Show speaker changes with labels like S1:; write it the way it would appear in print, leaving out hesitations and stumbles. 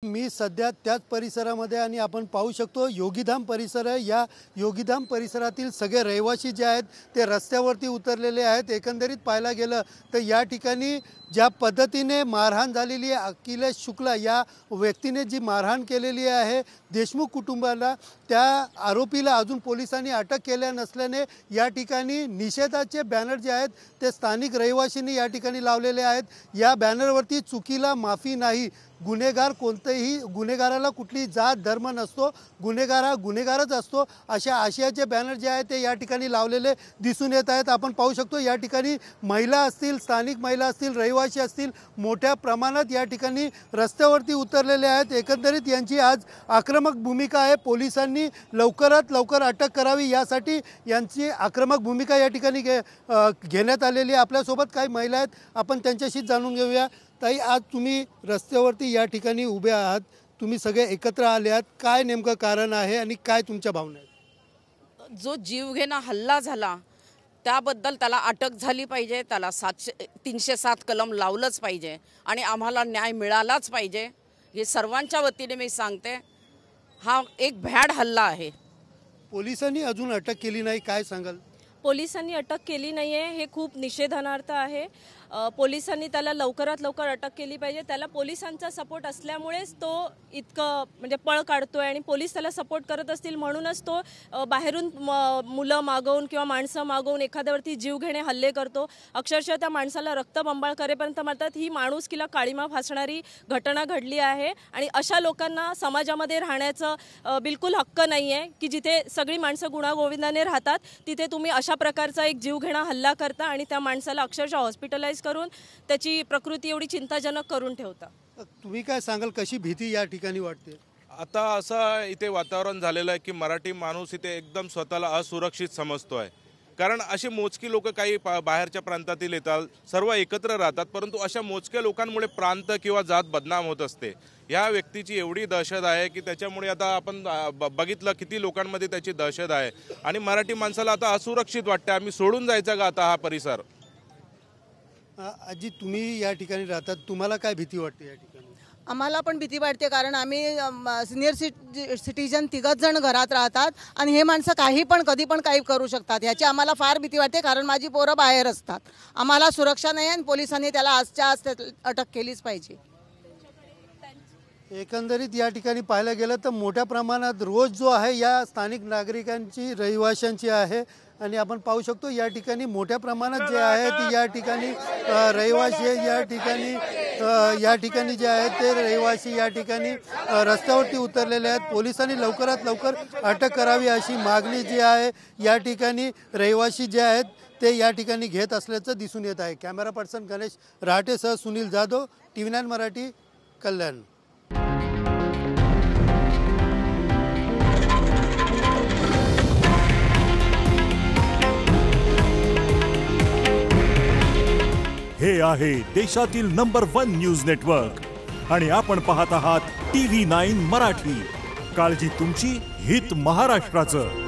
S1: मी सध्या त्याच परिसरामध्ये आणि आपण पाहू शकतो योगीधाम परिसर आहे। या योगीधाम परिसरातील सगळे रहिवासी जे आहेत ते रस्त्यावरती उतरलेले आहेत। एकंदरीत पाहायला गेलं तर या ठिकाणी ज्या पद्धतीने मारहाण झालेली आहे, अखिलेश शुक्ला या व्यक्तीने जी मारहाण केलेली आहे देशमुख कुटुंबाला, त्या आरोपीला अजून पोलिसांनी अटक केल्या नसल्याने या ठिकाणी निषेधाचे बॅनर जे आहेत ते स्थानिक रहिवासींनी या ठिकाणी लावलेले आहेत। या बॅनरवरती चुकीला माफी नाही, गुन्हेगार कोणतेही गुन्हेगाराला कुठली जात धर्म नसतो, गुन्हेगार हा गुन्हेगारच असतो, अशा आशयाचे बॅनर जे आहेत ते या ठिकाणी लावलेले दिसून येत आहेत। आपण पाहू शकतो या ठिकाणी महिला असतील, स्थानिक महिला असतील, रहिवासी असतील, मोठ्या प्रमाणात या ठिकाणी रस्त्यावरती उतरलेले आहेत। एकंदरीत यांची आज आक्रमक भूमिका आहे। पोलिसांनी लवकरात लवकर अटक करावी यासाठी यांची आक्रमक भूमिका या ठिकाणी घेण्यात आलेली आहे। आपल्यासोबत काही महिला आहेत, आपण त्यांच्याशी जाणून घेऊया। ताई, आज तुम्ही रस्त्यावरती या ठिकाणी उभे आहात, तुम्ही सगळे एकत्र आले आहात, काय नेमकं कारण आहे आणि काय तुमच्या भावना आहेत?
S2: जो जीवघेणा हल्ला झाला त्याबद्दल त्याला अटक झाली पाहिजे, त्याला 307 कलम लावलंच पाहिजे आणि आम्हाला न्याय मिळालाच पाहिजे। हे सर्वांच्या वतीने मी सांगते, हा एक भ्याड हल्ला आहे।
S1: पोलिसांनी अजून अटक केली नाही, काय सांगाल?
S3: पोलिसांनी अटक केली नाही आहे, हे खूप निषेधार्थ आहे। पोलिसांनी त्याला लवकरात लवकर अटक केली पाहिजे। त्याला पोलिसांचा सपोर्ट असल्यामुळेच तो इतकं म्हणजे पळ काढतोय आणि पोलीस त्याला सपोर्ट करत असतील म्हणूनच तो बाहेरून मुलं मागवून किंवा माणसं मागवून एखाद्यावरती जीवघेणे हल्ले करतो। अक्षरशः त्या माणसाला रक्तबंबाळ करेपर्यंत म्हणतात ही माणुसकीला काळीमा फासणारी घटना घडली आहे आणि अशा लोकांना समाजामध्ये राहण्याचं बिलकुल हक्क नाही आहे की जिथे सगळी माणसं गुणागोविंदाने राहतात तिथे तुम्ही अशा प्रकारचा एक जीवघेणा हल्ला करता आणि त्या माणसाला अक्षरशः हॉस्पिटलाइज करून त्याची प्रकृती एवढी चिंताजनक करून ठेवता।
S1: तुम्ही काय सांगाल, कशी भीती या ठिकाणी वाटते?
S4: आता असं इथे वातावरण झालेलं आहे की मराठी माणूस इथे एकदम स्वतःला असुरक्षित समजतोय, कारण अशी मोजकी लोक काही बाहेरच्या प्रांतातील येतात, सर्व एकत्र राहतात, परंतु अशा मोजक्या लोकांमुळे प्रांत किंवा जात बदनाम होत असते। या व्यक्तीची एवढी दहशत आहे की त्याच्यामुळे आता आपण बघितलं किती लोकांमध्ये त्याची दहशत आहे आणि मराठी माणसाला आता असुरक्षित वाटते। आम्ही सोडून जायचं का आता हा परिसर?
S1: आजी, तुम्ही या ठिकाणी राहतात, तुम्हाला काय भीती वाटते या ठिकाणी?
S5: आम्हाला पण भीती वाटते, कारण आम्ही सिनियर सिटीजन 3 जण घरात राहतात आणि हे माणसं काही पण कधी पण काही करू शकतात, याची आम्हाला फार भीती वाटते, कारण माझी पोरं बाहेर असतात। आम्हाला सुरक्षा नाही आणि पोलिसांनी त्याला आजच्या आज अटक केलीच पाहिजे।
S1: एकंदरीत या ठिकाणी पाहायला गेलं तर मोठ्या प्रमाणात रोज जो आहे या स्थानिक नागरिकांची, रहिवाशांची आहे आणि आपण पाहू शकतो या ठिकाणी मोठ्या प्रमाणात जे आहे ते या ठिकाणी रहिवासी या ठिकाणी जे आहेत ते रहिवासी या ठिकाणी रस्त्यावरती उतरलेले आहेत। पोलिसांनी लवकरात लवकर अटक करावी अशी मागणी जी आहे या ठिकाणी रहिवासी जे आहेत ते या ठिकाणी घेत असल्याचं दिसून येत आहे। कॅमेरा पर्सन गणेश रहाटेसह सुनील जाधव, TV9 मराठी, कल्याण।
S6: हे आहे देशातील नंबर 1 न्यूज नेटवर्क आणि आपण पाहत आहात TV9 मराठी। काळजी तुमची, हित महाराष्ट्राचं।